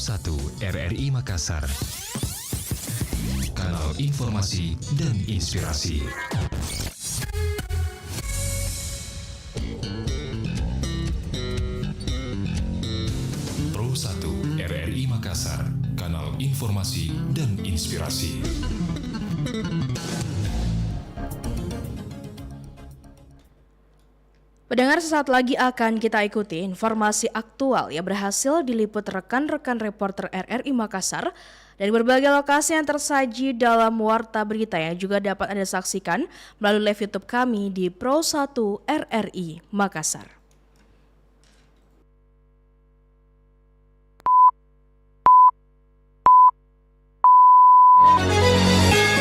Pro1 RRI Makassar, kanal informasi dan inspirasi. Pro1 RRI Makassar, kanal informasi dan inspirasi. Pendengar, sesaat lagi akan kita ikuti informasi aktual yang berhasil diliput rekan-rekan reporter RRI Makassar dari berbagai lokasi yang tersaji dalam warta berita yang juga dapat Anda saksikan melalui live YouTube kami di Pro1 RRI Makassar.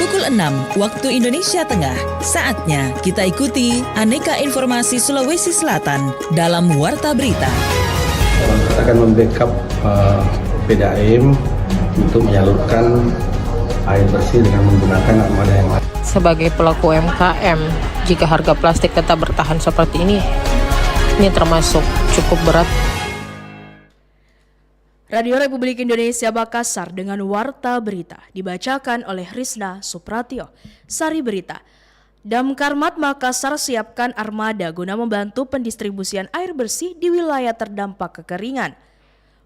Pukul 6 waktu Indonesia Tengah, saatnya kita ikuti aneka informasi Sulawesi Selatan dalam Warta Berita. Kita akan membackup PDAM untuk menyalurkan air bersih dengan menggunakan armada yang ada. Sebagai pelaku UMKM, jika harga plastik tetap bertahan seperti ini termasuk cukup berat. Radio Republik Indonesia Makassar dengan Warta Berita dibacakan oleh Rizna Supratio. Sari Berita. Damkarmat Makassar siapkan armada guna membantu pendistribusian air bersih di wilayah terdampak kekeringan.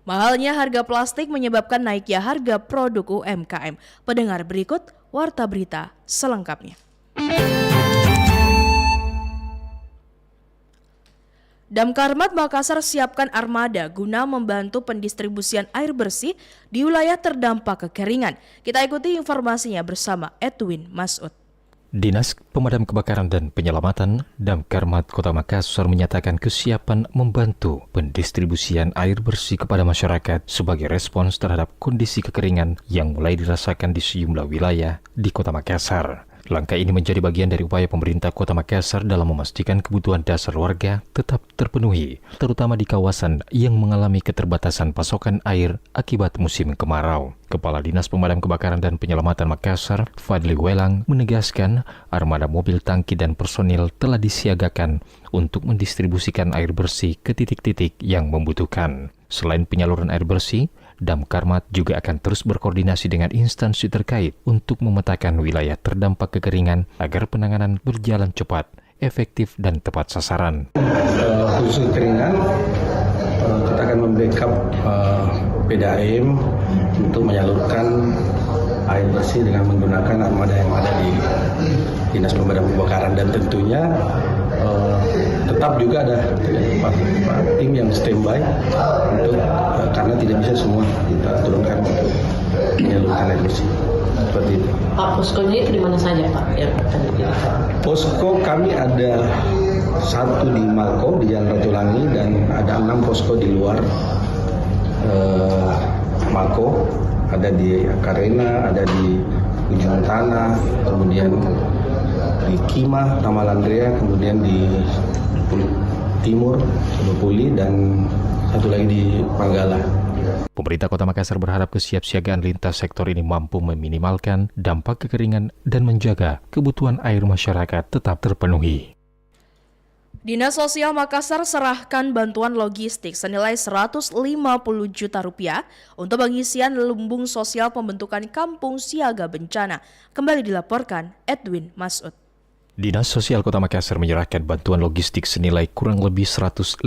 Mahalnya harga plastik menyebabkan naiknya harga produk UMKM. Pendengar, berikut Warta Berita selengkapnya. Damkarmat Makassar siapkan armada guna membantu pendistribusian air bersih di wilayah terdampak kekeringan. Kita ikuti informasinya bersama Edwin Masud. Dinas Pemadam Kebakaran dan Penyelamatan Damkarmat Kota Makassar menyatakan kesiapan membantu pendistribusian air bersih kepada masyarakat sebagai respons terhadap kondisi kekeringan yang mulai dirasakan di sejumlah wilayah di Kota Makassar. Langkah ini menjadi bagian dari upaya pemerintah Kota Makassar dalam memastikan kebutuhan dasar warga tetap terpenuhi, terutama di kawasan yang mengalami keterbatasan pasokan air akibat musim kemarau. Kepala Dinas Pemadam Kebakaran dan Penyelamatan Makassar, Fadli Welang, menegaskan armada mobil tangki dan personil telah disiagakan untuk mendistribusikan air bersih ke titik-titik yang membutuhkan. Selain penyaluran air bersih, Damkarmat juga akan terus berkoordinasi dengan instansi terkait untuk memetakan wilayah terdampak kekeringan agar penanganan berjalan cepat, efektif, dan tepat sasaran. Khusus kekeringan, kita akan membackup PDAM untuk menyalurkan air bersih dengan menggunakan armada yang ada di Dinas Pemadam Kebakaran, dan tentunya tetap juga ada tim yang standby untuk karena tidak bisa semua kita turunkan untuk menyalurkan air bersih seperti itu. Pak, poskonya itu di mana saja, Pak? Posko kami ada 1 di Mako di Jalan Ratulangi dan ada 6 posko di luar Mako, ada di Akarena, ada di Ujung Tanah, kemudian di Kima, Tamalandria, kemudian di Timur, Puli, dan satu lagi di Panggala. Pemerintah Kota Makassar berharap kesiapsiagaan lintas sektor ini mampu meminimalkan dampak kekeringan dan menjaga kebutuhan air masyarakat tetap terpenuhi. Dinas Sosial Makassar serahkan bantuan logistik senilai 150 juta rupiah untuk pengisian lumbung sosial pembentukan Kampung Siaga Bencana. Kembali dilaporkan Edwin Masud. Dinas Sosial Kota Makassar menyerahkan bantuan logistik senilai kurang lebih 150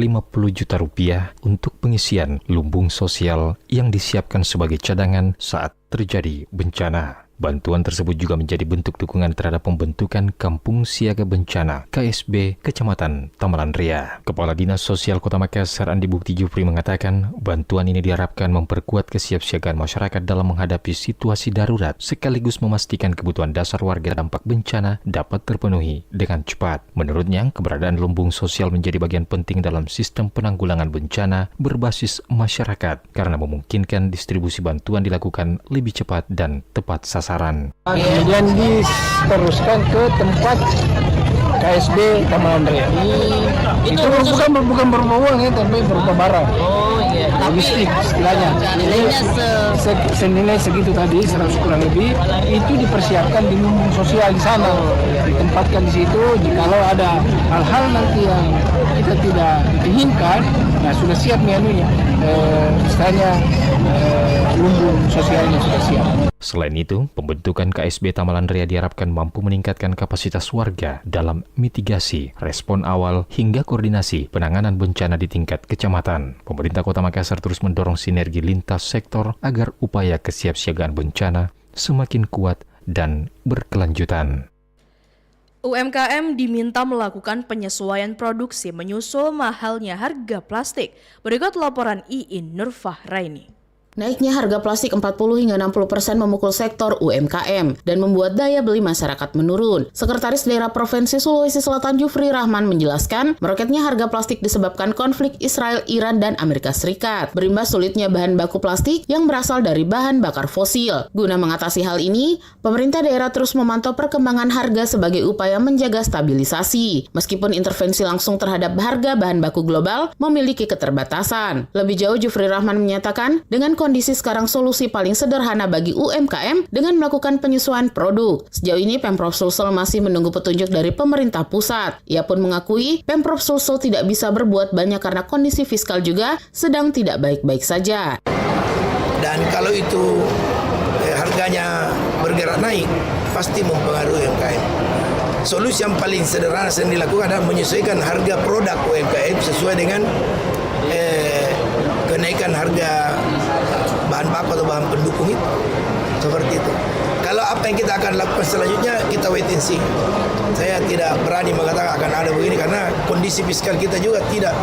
juta rupiah untuk pengisian lumbung sosial yang disiapkan sebagai cadangan saat terjadi bencana. Bantuan tersebut juga menjadi bentuk dukungan terhadap pembentukan Kampung Siaga Bencana KSB Kecamatan Tamalandria. Kepala Dinas Sosial Kota Makassar Andi Bukti Jupri mengatakan bantuan ini diharapkan memperkuat kesiapsiagaan masyarakat dalam menghadapi situasi darurat sekaligus memastikan kebutuhan dasar warga dampak bencana dapat terpenuhi dengan cepat. Menurutnya, keberadaan lumbung sosial menjadi bagian penting dalam sistem penanggulangan bencana berbasis masyarakat karena memungkinkan distribusi bantuan dilakukan lebih cepat dan tepat sasaran. Kemudian diteruskan ke tempat KSB Tamalandria. Itu bukan berupa uang ya, tapi berupa barang. Oh iya. logistik istilahnya. Nilainya senilai segitu tadi 100 kurang lebih itu dipersiapkan di lumbung sosial di sana, ditempatkan di situ. Jikalau ada hal-hal nanti yang kita tidak inginkan, nah sudah siap menunya, istilahnya lumbung sosialnya sudah siap. Selain itu, pembentukan KSB Tamalan Ria diharapkan mampu meningkatkan kapasitas warga dalam mitigasi, respon awal, hingga koordinasi penanganan bencana di tingkat kecamatan. Pemerintah Kota Makassar terus mendorong sinergi lintas sektor agar upaya kesiapsiagaan bencana semakin kuat dan berkelanjutan. UMKM diminta melakukan penyesuaian produksi menyusul mahalnya harga plastik. Berikut laporan Iin Nurfah Raini. Naiknya harga plastik 40 hingga 60% memukul sektor UMKM dan membuat daya beli masyarakat menurun. Sekretaris Daerah Provinsi Sulawesi Selatan Jufri Rahman menjelaskan, meroketnya harga plastik disebabkan konflik Israel, Iran, dan Amerika Serikat. Berimbas sulitnya bahan baku plastik yang berasal dari bahan bakar fosil. Guna mengatasi hal ini, pemerintah daerah terus memantau perkembangan harga sebagai upaya menjaga stabilisasi. Meskipun intervensi langsung terhadap harga bahan baku global memiliki keterbatasan. Lebih jauh, Jufri Rahman menyatakan, dengan kondisi sekarang solusi paling sederhana bagi UMKM dengan melakukan penyesuaian produk. Sejauh ini Pemprov Sulsel masih menunggu petunjuk dari pemerintah pusat. Ia pun mengakui Pemprov Sulsel tidak bisa berbuat banyak karena kondisi fiskal juga sedang tidak baik-baik saja. Dan kalau itu harganya bergerak naik, pasti mempengaruhi UMKM. Solusi yang paling sederhana yang dilakukan adalah menyesuaikan harga produk UMKM sesuai dengan kenaikan harga bahan baku atau bahan pendukung itu. Seperti itu. Kalau apa yang kita akan lakukan selanjutnya, kita wait and see. Saya tidak berani mengatakan akan ada begini karena kondisi fiskal kita juga tidak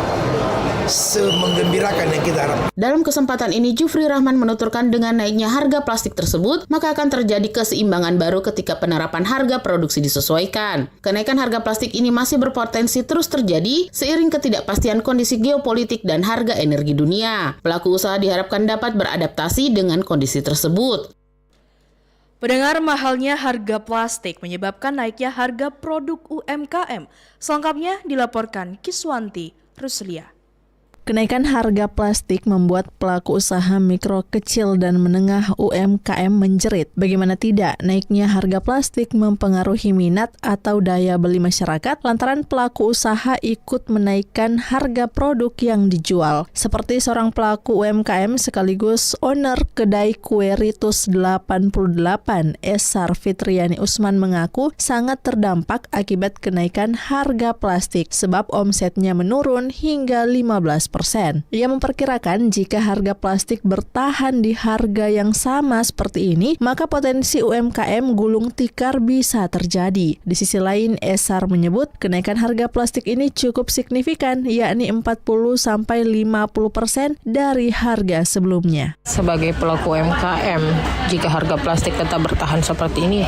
semengembirakan yang kita harapkan. Dalam kesempatan ini, Jufri Rahman menuturkan dengan naiknya harga plastik tersebut, maka akan terjadi keseimbangan baru ketika penerapan harga produksi disesuaikan. Kenaikan harga plastik ini masih berpotensi terus terjadi seiring ketidakpastian kondisi geopolitik dan harga energi dunia. Pelaku usaha diharapkan dapat beradaptasi dengan kondisi tersebut. Pendengar, mahalnya harga plastik menyebabkan naiknya harga produk UMKM. Selengkapnya dilaporkan Kiswanti Ruslia. Kenaikan harga plastik membuat pelaku usaha mikro, kecil, dan menengah UMKM menjerit. Bagaimana tidak, naiknya harga plastik mempengaruhi minat atau daya beli masyarakat lantaran pelaku usaha ikut menaikkan harga produk yang dijual. Seperti seorang pelaku UMKM sekaligus owner kedai kue Ritus 88, Esar Fitriani Usman mengaku sangat terdampak akibat kenaikan harga plastik sebab omsetnya menurun hingga 15%. Ia memperkirakan jika harga plastik bertahan di harga yang sama seperti ini, maka potensi UMKM gulung tikar bisa terjadi. Di sisi lain, Esar menyebut kenaikan harga plastik ini cukup signifikan, yakni 40-50% dari harga sebelumnya. Sebagai pelaku UMKM, jika harga plastik tetap bertahan seperti ini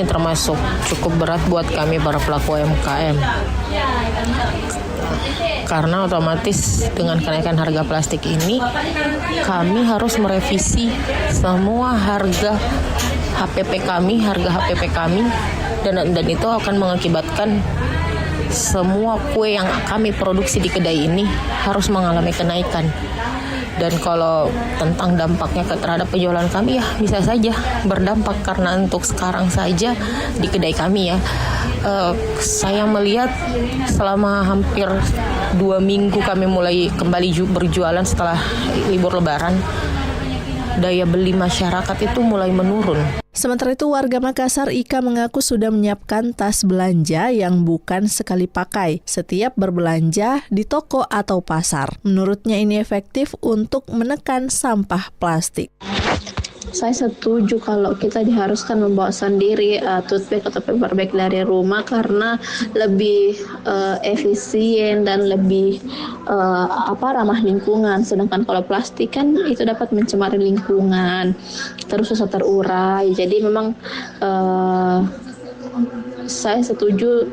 termasuk cukup berat buat kami para pelaku UMKM. Karena otomatis dengan kenaikan harga plastik ini, kami harus merevisi semua harga HPP kami, dan itu akan mengakibatkan semua kue yang kami produksi di kedai ini harus mengalami kenaikan. Dan kalau tentang dampaknya terhadap penjualan kami, ya bisa saja berdampak karena untuk sekarang saja di kedai kami ya, saya melihat selama hampir 2 minggu kami mulai kembali berjualan setelah libur lebaran, daya beli masyarakat itu mulai menurun. Sementara itu, warga Makassar Ika mengaku sudah menyiapkan tas belanja yang bukan sekali pakai setiap berbelanja di toko atau pasar. Menurutnya ini efektif untuk menekan sampah plastik. Saya setuju kalau kita diharuskan membawa sendiri tote bag atau paper bag dari rumah karena lebih efisien dan lebih ramah lingkungan. Sedangkan kalau plastik kan itu dapat mencemari lingkungan, terus susah terurai. Jadi memang saya setuju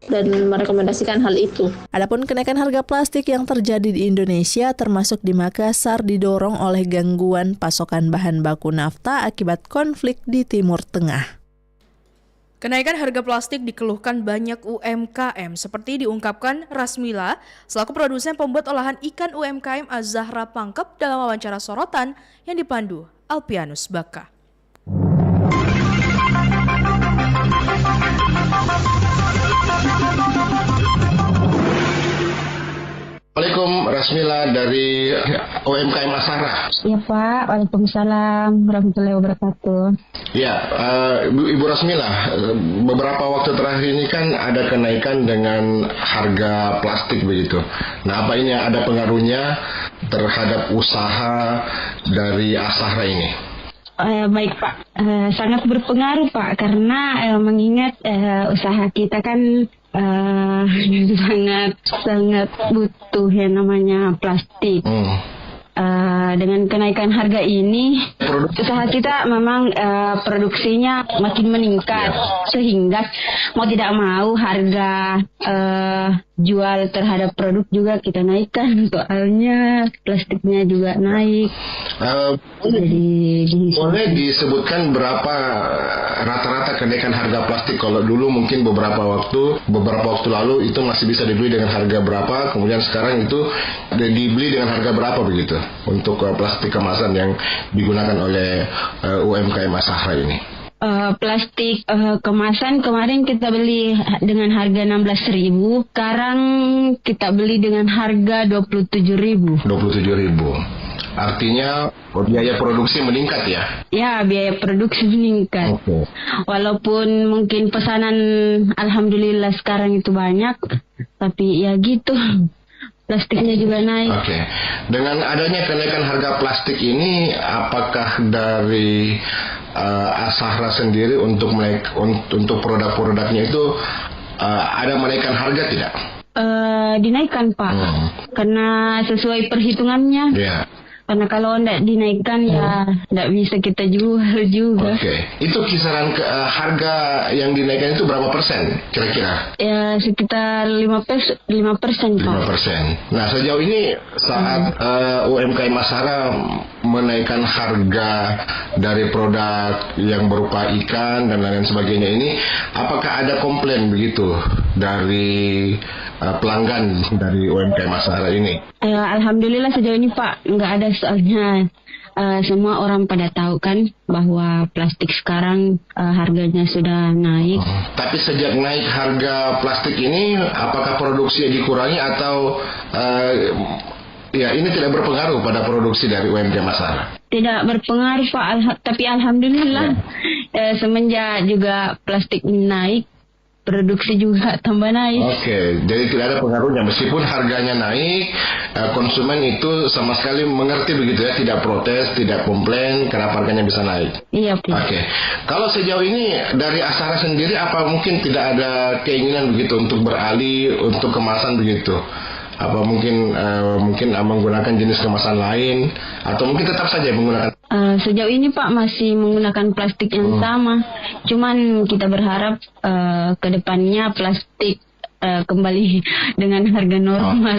dan merekomendasikan hal itu. Adapun kenaikan harga plastik yang terjadi di Indonesia termasuk di Makassar didorong oleh gangguan pasokan bahan baku nafta akibat konflik di Timur Tengah. Kenaikan harga plastik dikeluhkan banyak UMKM seperti diungkapkan Rasmila selaku produsen pembuat olahan ikan UMKM Az-Zahra Pangkep dalam wawancara sorotan yang dipandu Alpianus Baka. Assalamualaikum, Rasmila dari UMKM Az-Zahra. Ya Pak, waalaikumsalam warahmatullahi wabarakatuh. Ya, Ibu Rasmila, beberapa waktu terakhir ini kan ada kenaikan dengan harga plastik begitu. Nah, apa ini ada pengaruhnya terhadap usaha dari Az-Zahra ini? Baik Pak, sangat berpengaruh Pak, karena mengingat usaha kita kan sangat butuh yang namanya plastik. Dengan kenaikan harga ini, usaha kita memang produksinya makin meningkat, sehingga mau tidak mau harga jual terhadap produk juga kita naikkan, soalnya plastiknya juga naik. Boleh disebutkan berapa rata-rata kenaikan harga plastik? Kalau dulu mungkin beberapa waktu lalu itu masih bisa dibeli dengan harga berapa, kemudian sekarang itu dibeli dengan harga berapa begitu untuk plastik kemasan yang digunakan oleh UMKM Az-Zahra ini? Plastik kemasan kemarin kita beli dengan harga 16.000, sekarang kita beli dengan harga 27.000. 27.000. Artinya biaya produksi meningkat ya? Ya, biaya produksi meningkat. Okay. Walaupun mungkin pesanan alhamdulillah sekarang itu banyak, tapi ya gitu. Plastiknya juga naik. Oke. Dengan adanya kenaikan harga plastik ini, apakah dari Az-Zahra sendiri untuk produk-produknya itu ada menaikkan harga tidak? Dinaikkan Pak, karena sesuai perhitungannya. Yeah. Karena kalau tidak dinaikkan ya tidak bisa kita jual juga. Oke. Itu kisaran harga yang dinaikkan itu berapa persen kira-kira? Ya sekitar 5%, Pak. 5%. Nah, sejauh ini saat UMKM Az-Zahra menaikkan harga dari produk yang berupa ikan dan lain sebagainya ini, apakah ada komplain begitu dari pelanggan dari UMKM Az-Zahra ini? Alhamdulillah sejauh ini Pak nggak ada, soalnya semua orang pada tahu kan bahwa plastik sekarang harganya sudah naik. Tapi sejak naik harga plastik ini, apakah produksi dikurangi atau ini tidak berpengaruh pada produksi dari UMKM Az-Zahra? Tidak berpengaruh Pak, tapi alhamdulillah semenjak juga plastik naik, produksi juga tambah naik. Oke, jadi tidak ada pengaruhnya. Meskipun harganya naik, konsumen itu sama sekali mengerti begitu ya, tidak protes, tidak komplain kenapa harganya bisa naik. Iya. Oke, kalau sejauh ini dari Az-Zahra sendiri, apa mungkin tidak ada keinginan begitu untuk beralih untuk kemasan begitu? Apa mungkin menggunakan jenis kemasan lain, atau mungkin tetap saja menggunakan? Sejauh ini Pak masih menggunakan plastik yang sama. Cuman kita berharap ke depannya plastik kembali dengan harga normal.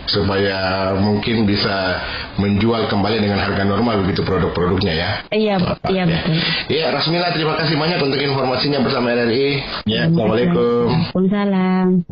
Supaya mungkin bisa menjual kembali dengan harga normal begitu produk-produknya ya. Iya, iya betul. Iya, Rasmila, terima kasih banyak untuk informasinya bersama RRI. Ya, Assalamualaikum. Waalaikumsalam.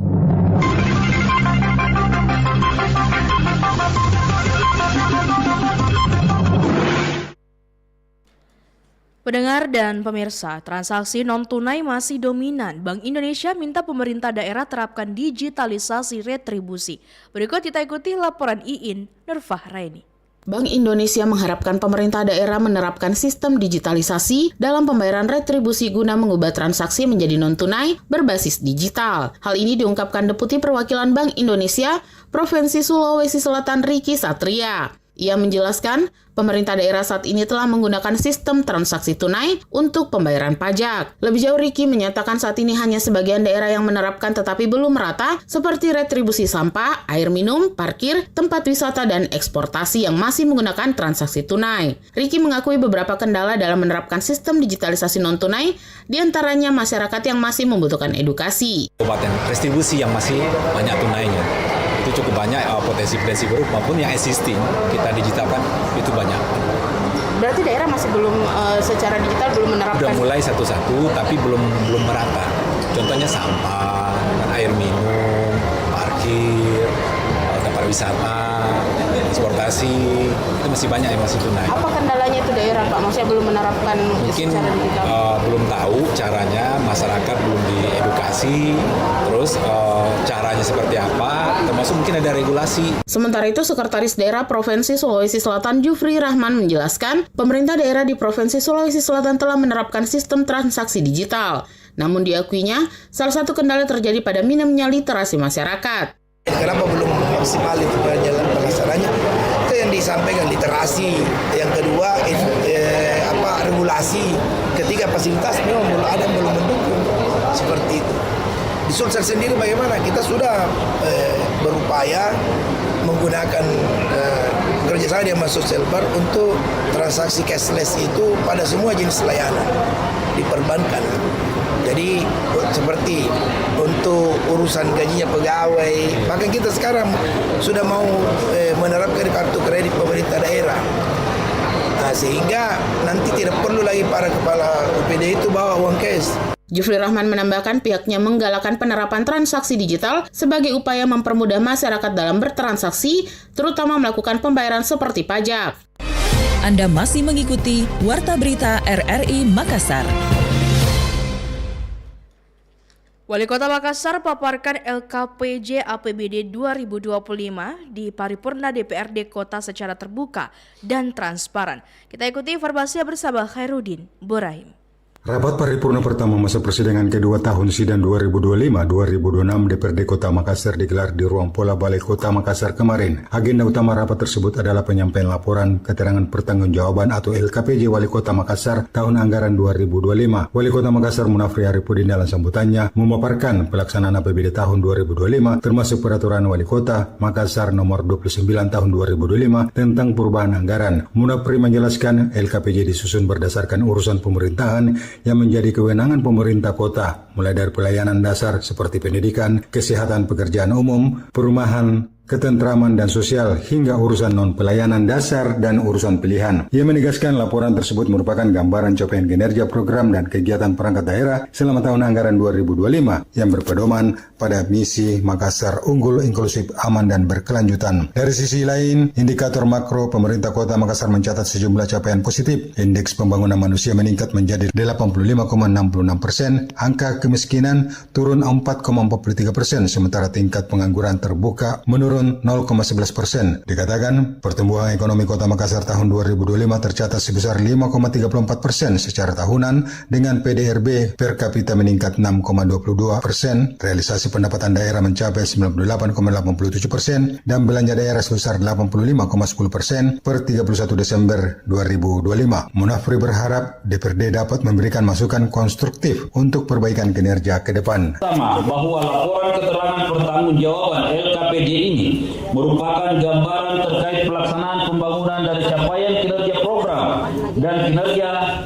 Pendengar dan pemirsa, transaksi non-tunai masih dominan. Bank Indonesia minta pemerintah daerah terapkan digitalisasi retribusi. Berikut kita ikuti laporan Iin Nurfah Raini. Bank Indonesia mengharapkan pemerintah daerah menerapkan sistem digitalisasi dalam pembayaran retribusi guna mengubah transaksi menjadi non-tunai berbasis digital. Hal ini diungkapkan Deputi Perwakilan Bank Indonesia Provinsi Sulawesi Selatan Riki Satria. Ia menjelaskan, pemerintah daerah saat ini telah menggunakan sistem transaksi tunai untuk pembayaran pajak. Lebih jauh, Riki menyatakan saat ini hanya sebagian daerah yang menerapkan tetapi belum merata, seperti retribusi sampah, air minum, parkir, tempat wisata, dan eksportasi yang masih menggunakan transaksi tunai. Riki mengakui beberapa kendala dalam menerapkan sistem digitalisasi non-tunai, diantaranya masyarakat yang masih membutuhkan edukasi. Kabupaten retribusi yang masih banyak tunainya. Itu cukup banyak potensi-potensi baru maupun yang existing kita digitalkan itu banyak. Berarti daerah masih belum secara digital belum menerapkan. Udah mulai satu-satu, tapi belum merata. Contohnya sampah, air minum, parkir, tempat wisata, transportasi, itu masih banyak yang masih tunai. Apa kendalanya itu daerah, Pak? Maksudnya belum menerapkan Mungkin secara digital? Belum tahu caranya, masyarakat belum diedukasi, terus caranya seperti apa, termasuk mungkin ada regulasi. Sementara itu, Sekretaris Daerah Provinsi Sulawesi Selatan Jufri Rahman menjelaskan, pemerintah daerah di Provinsi Sulawesi Selatan telah menerapkan sistem transaksi digital. Namun diakuinya, salah satu kendala terjadi pada minimnya literasi masyarakat. Kenapa belum maksimal itu pelaksananya? Itu yang disampaikan literasi. Yang kedua regulasi. Ketiga fasilitas memang belum mendukung seperti itu. Di Sulsel sendiri bagaimana? Kita sudah berupaya menggunakan kerjasama dengan Sulselbar untuk transaksi cashless itu pada semua jenis layanan di perbankan. Jadi seperti untuk urusan gajinya pegawai, bahkan kita sekarang sudah mau menerapkan kartu kredit pemerintah daerah. Nah, sehingga nanti tidak perlu lagi para kepala UPD itu bawa uang cash. Jufri Rahman menambahkan pihaknya menggalakkan penerapan transaksi digital sebagai upaya mempermudah masyarakat dalam bertransaksi, terutama melakukan pembayaran seperti pajak. Anda masih mengikuti Warta Berita RRI Makassar. Wali Kota Makassar paparkan LKPJ APBD 2025 di paripurna DPRD Kota secara terbuka dan transparan. Kita ikuti informasinya bersama Khairuddin Borahim. Rapat paripurna pertama masa persidangan kedua tahun sidang 2025-2026 DPRD Kota Makassar digelar di ruang Pola Balai Kota Makassar kemarin. Agenda utama rapat tersebut adalah penyampaian laporan keterangan pertanggungjawaban atau LKPJ Wali Kota Makassar tahun anggaran 2025. Wali Kota Makassar Munafri Arifudin dalam sambutannya memaparkan pelaksanaan APBD tahun 2025 termasuk peraturan Wali Kota Makassar nomor 29 tahun 2025 tentang perubahan anggaran. Munafri menjelaskan LKPJ disusun berdasarkan urusan pemerintahan yang menjadi kewenangan pemerintah kota, mulai dari pelayanan dasar seperti pendidikan, kesehatan, pekerjaan umum, perumahan, ketentraman dan sosial, hingga urusan non-pelayanan dasar dan urusan pilihan. Ia menegaskan laporan tersebut merupakan gambaran capaian kinerja program dan kegiatan perangkat daerah selama tahun anggaran 2025 yang berpedoman pada misi Makassar unggul, inklusif, aman, dan berkelanjutan. Dari sisi lain, indikator makro pemerintah kota Makassar mencatat sejumlah capaian positif. Indeks pembangunan manusia meningkat menjadi 85,66%, angka kemiskinan turun 4,43%, sementara tingkat pengangguran terbuka menurun 0,11%. Dikatakan pertumbuhan ekonomi Kota Makassar tahun 2025 tercatat sebesar 5,34% secara tahunan dengan PDRB per kapita meningkat 6,22%, realisasi pendapatan daerah mencapai 98,87% dan belanja daerah sebesar 85,10% per 31 Desember 2025. Munafri berharap DPRD dapat memberikan masukan konstruktif untuk perbaikan kinerja ke depan. Pertama, bahwa laporan keterangan pertanggungjawaban LKPJ ini merupakan gambaran terkait pelaksanaan pembangunan dan capaian kinerja program dan kinerja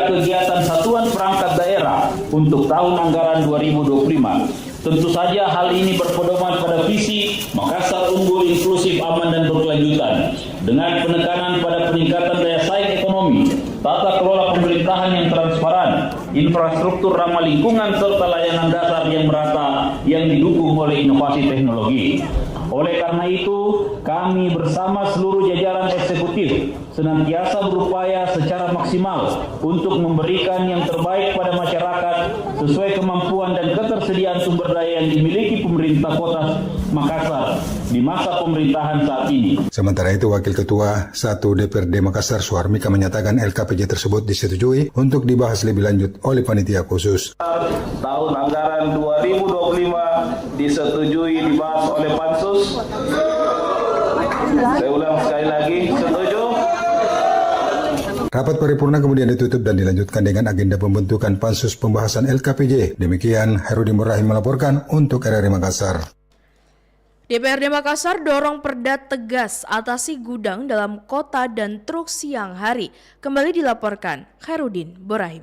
kegiatan satuan perangkat daerah untuk tahun anggaran 2025. Tentu saja hal ini berpedoman pada visi Makassar unggul, inklusif, aman, dan berkelanjutan dengan penekanan pada peningkatan daya saing ekonomi, tata kelola pemerintahan yang transparan, infrastruktur ramah lingkungan, serta layanan dasar yang merata yang didukung oleh inovasi teknologi. Oleh karena itu, kami bersama seluruh jajaran eksekutif senantiasa berupaya secara maksimal untuk memberikan yang terbaik pada masyarakat sesuai kemampuan dan ketersediaan sumber daya yang dimiliki pemerintah Kota Makassar di masa pemerintahan saat ini. Sementara itu, Wakil Ketua 1 DPRD Makassar Suharmika menyatakan LKPJ tersebut disetujui untuk dibahas lebih lanjut oleh panitia khusus. Tahun anggaran 2025 disetujui dibahas oleh Pansus. Saya ulang sekali lagi, setuju? Rapat paripurna kemudian ditutup dan dilanjutkan dengan agenda pembentukan pansus pembahasan LKPJ. Demikian Khairuddin Borahim melaporkan untuk RRI Makassar. DPRD Makassar dorong Perda tegas atasi gudang dalam kota dan truk siang hari. Kembali dilaporkan Khairuddin Borahim.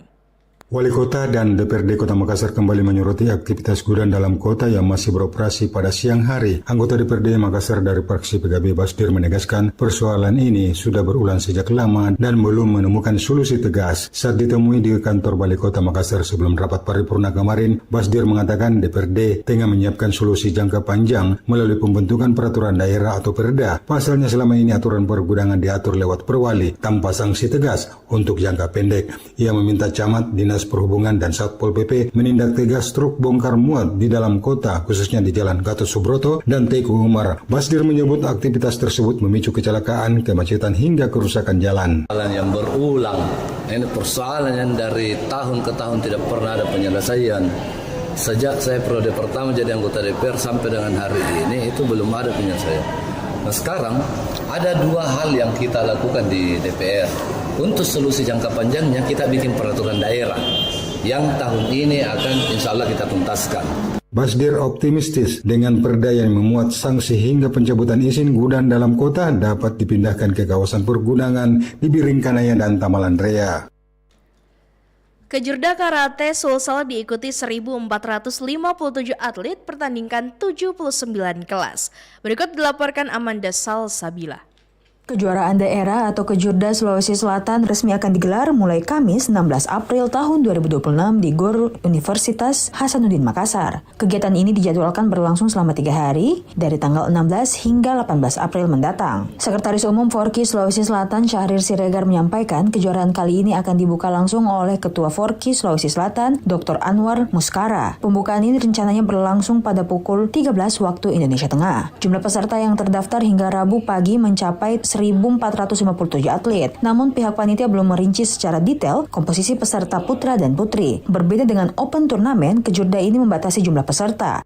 Wali Kota dan DPRD Kota Makassar kembali menyoroti aktivitas gudang dalam kota yang masih beroperasi pada siang hari. Anggota DPRD Makassar dari fraksi PKB Basdir menegaskan persoalan ini sudah berulang sejak lama dan belum menemukan solusi tegas. Saat ditemui di kantor Balai Kota Makassar sebelum rapat paripurna kemarin, Basdir mengatakan DPRD tengah menyiapkan solusi jangka panjang melalui pembentukan peraturan daerah atau Perda. Pasalnya selama ini aturan pergudangan diatur lewat perwali tanpa sanksi tegas untuk jangka pendek. Ia meminta camat, dinas Perhubungan dan Satpol PP menindak tegas truk bongkar muat di dalam kota, khususnya di Jalan Gatot Subroto dan Teguh Umar. Basdir menyebut aktivitas tersebut memicu kecelakaan, kemacetan hingga kerusakan jalan. Persoalan yang berulang, ini persoalan yang dari tahun ke tahun tidak pernah ada penyelesaian. Sejak saya periode pertama jadi anggota DPR sampai dengan hari ini itu belum ada penyelesaian. Nah sekarang ada dua hal yang kita lakukan di DPR. Untuk solusi jangka panjangnya kita bikin peraturan daerah yang tahun ini akan insya Allah kita tuntaskan. Basdir optimistis dengan perda yang memuat sanksi hingga pencabutan izin gudang dalam kota dapat dipindahkan ke kawasan pergudangan di Biringkanaya dan Tamalan Raya. Kejurda Karate Sulsel diikuti 1.457 atlet pertandingan 79 kelas. Berikut dilaporkan Amanda Salsabila. Kejuaraan daerah atau Kejurda Sulawesi Selatan resmi akan digelar mulai Kamis 16 April tahun 2026 di GOR Universitas Hasanuddin Makassar. Kegiatan ini dijadwalkan berlangsung selama 3 hari dari tanggal 16 hingga 18 April mendatang. Sekretaris Umum Forki Sulawesi Selatan Syahrir Siregar menyampaikan kejuaraan kali ini akan dibuka langsung oleh Ketua Forki Sulawesi Selatan Dr. Anwar Muskara. Pembukaan ini rencananya berlangsung pada pukul 13 waktu Indonesia Tengah. Jumlah peserta yang terdaftar hingga Rabu pagi mencapai 1.457 atlet. Namun pihak panitia belum merinci secara detail komposisi peserta putra dan putri. Berbeda dengan Open Turnamen, Kejurda ini membatasi jumlah peserta.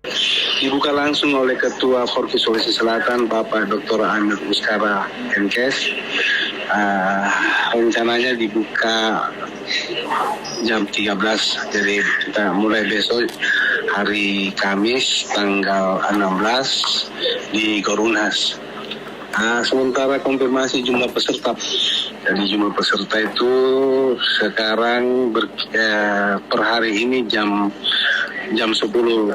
Dibuka langsung oleh Ketua Forki Sulawesi Selatan Bapak Dr. Anwar Muskara MKes. Rencananya dibuka jam 13, jadi kita mulai besok hari Kamis tanggal 16 di Gorunhas. Sementara konfirmasi jumlah peserta, jadi jumlah peserta itu sekarang per hari ini jam 10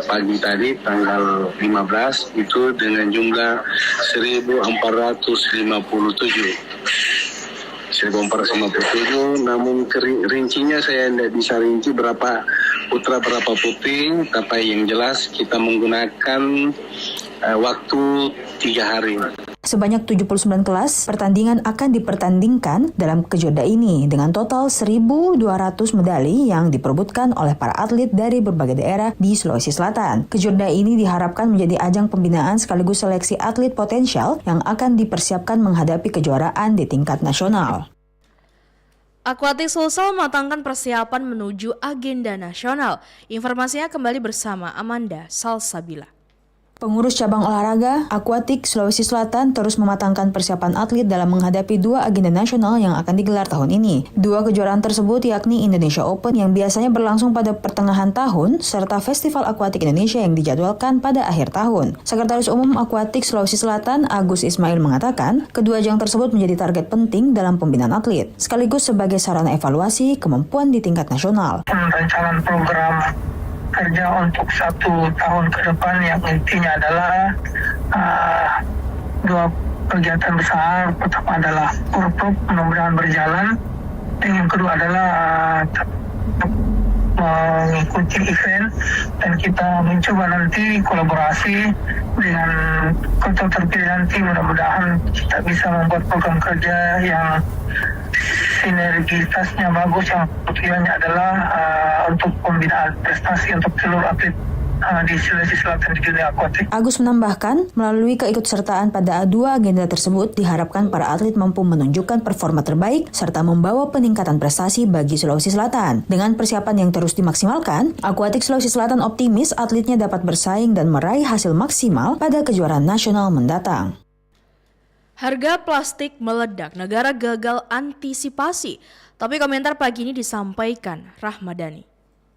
pagi tadi tanggal 15 itu dengan jumlah 1.457, namun rincinya saya tidak bisa rinci berapa putra berapa putri, tapi yang jelas kita menggunakan waktu 3 hari. Sebanyak 79 kelas pertandingan akan dipertandingkan dalam Kejurda ini dengan total 1.200 medali yang diperebutkan oleh para atlet dari berbagai daerah di Sulawesi Selatan. Kejurda ini diharapkan menjadi ajang pembinaan sekaligus seleksi atlet potensial yang akan dipersiapkan menghadapi kejuaraan di tingkat nasional. Aquatic Sulsel mematangkan persiapan menuju agenda nasional. Informasinya kembali bersama Amanda Salsabila. Pengurus cabang olahraga akuatik Sulawesi Selatan terus mematangkan persiapan atlet dalam menghadapi 2 agenda nasional yang akan digelar tahun ini. 2 kejuaraan tersebut yakni Indonesia Open yang biasanya berlangsung pada pertengahan tahun serta Festival Akuatik Indonesia yang dijadwalkan pada akhir tahun. Sekretaris Umum Akuatik Sulawesi Selatan Agus Ismail mengatakan, kedua ajang tersebut menjadi target penting dalam pembinaan atlet, sekaligus sebagai sarana evaluasi kemampuan di tingkat nasional. Rancangan program kerja untuk 1 tahun ke depan yang intinya adalah 2 kegiatan besar. Pertama adalah Kurprop mudah-mudahan berjalan, dan yang kedua adalah mengikuti event, dan kita mencoba nanti kolaborasi dengan kota terpilih nanti. Mudah-mudahan kita bisa membuat program kerja yang sinergitasnya bagus, yang tujuannya adalah untuk pembinaan prestasi untuk seluruh atlet di Sulawesi Selatan di dunia akuatik. Agus menambahkan, melalui keikutsertaan pada 2 agenda tersebut diharapkan para atlet mampu menunjukkan performa terbaik serta membawa peningkatan prestasi bagi Sulawesi Selatan. Dengan persiapan yang terus dimaksimalkan, Akuatik Sulawesi Selatan optimis atletnya dapat bersaing dan meraih hasil maksimal pada kejuaraan nasional mendatang. Harga plastik meledak, negara gagal antisipasi. Tapi komentar pagi ini disampaikan Rahmadani.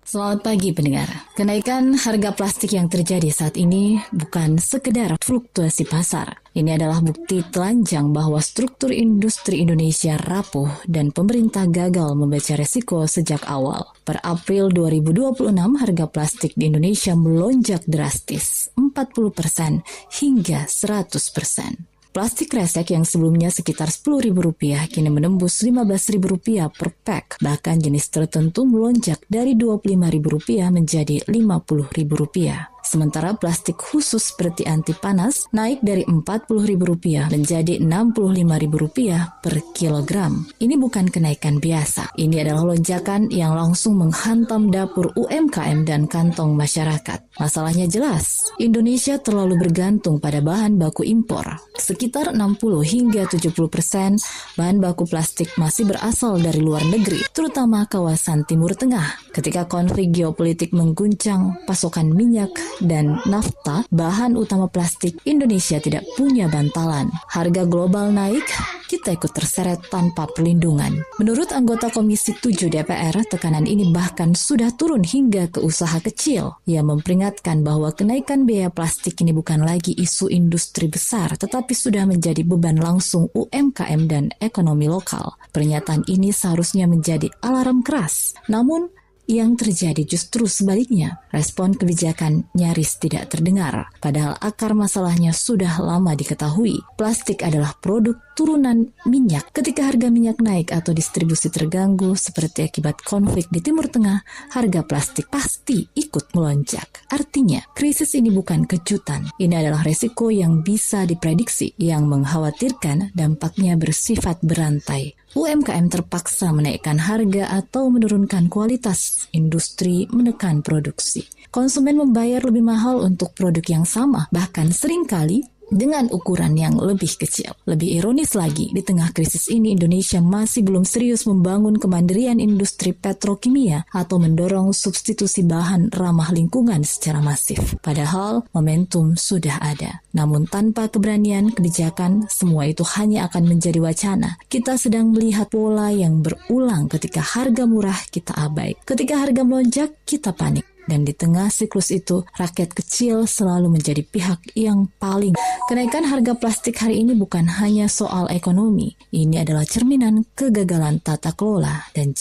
Selamat pagi pendengar. Kenaikan harga plastik yang terjadi saat ini bukan sekedar fluktuasi pasar. Ini adalah bukti telanjang bahwa struktur industri Indonesia rapuh dan pemerintah gagal membaca resiko sejak awal. Per April 2026, harga plastik di Indonesia melonjak drastis 40% hingga 100%. Plastik kresek yang sebelumnya sekitar Rp10.000 kini menembus Rp15.000 per pack. Bahkan jenis tertentu melonjak dari Rp25.000 menjadi Rp50.000. Sementara plastik khusus seperti anti panas naik dari Rp40.000 menjadi Rp65.000 per kilogram. Ini bukan kenaikan biasa. Ini adalah lonjakan yang langsung menghantam dapur UMKM dan kantong masyarakat. Masalahnya jelas, Indonesia terlalu bergantung pada bahan baku impor. Sekitar 60 hingga 70% bahan baku plastik masih berasal dari luar negeri, terutama kawasan Timur Tengah. Ketika konflik geopolitik mengguncang pasokan minyak dan nafta, bahan utama plastik, Indonesia tidak punya bantalan. Harga global naik, kita ikut terseret tanpa perlindungan. Menurut anggota Komisi 7 DPR, tekanan ini bahkan sudah turun hingga ke usaha kecil. Ia memperingatkan bahwa kenaikan biaya plastik ini bukan lagi isu industri besar, tetapi sudah menjadi beban langsung UMKM dan ekonomi lokal. Pernyataan ini seharusnya menjadi alarm keras. Namun, yang terjadi justru sebaliknya. Respon kebijakan nyaris tidak terdengar. Padahal akar masalahnya sudah lama diketahui. Plastik adalah produk turunan minyak. Ketika harga minyak naik atau distribusi terganggu seperti akibat konflik di Timur Tengah, harga plastik pasti ikut melonjak. Artinya, krisis ini bukan kejutan. Ini adalah resiko yang bisa diprediksi, yang mengkhawatirkan dampaknya bersifat berantai. UMKM terpaksa menaikkan harga atau menurunkan kualitas, industri menekan produksi. Konsumen membayar lebih mahal untuk produk yang sama, bahkan seringkali dengan ukuran yang lebih kecil. Lebih ironis lagi, di tengah krisis ini Indonesia masih belum serius membangun kemandirian industri petrokimia atau mendorong substitusi bahan ramah lingkungan secara masif. Padahal momentum sudah ada. Namun tanpa keberanian kebijakan, semua itu hanya akan menjadi wacana. Kita sedang melihat pola yang berulang ketika harga murah kita abai. Ketika harga melonjak, kita panik. Dan di tengah siklus itu, rakyat kecil selalu menjadi pihak yang paling. Kenaikan harga plastik hari ini bukan hanya soal ekonomi. Ini adalah cerminan kegagalan tata kelola dan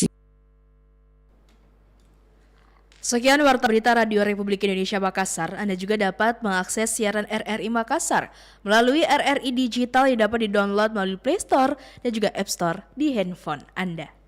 Sekian Warta Berita Radio Republik Indonesia Makassar. Anda juga dapat mengakses siaran RRI Makassar melalui RRI Digital yang dapat di-download melalui Play Store dan juga App Store di handphone Anda.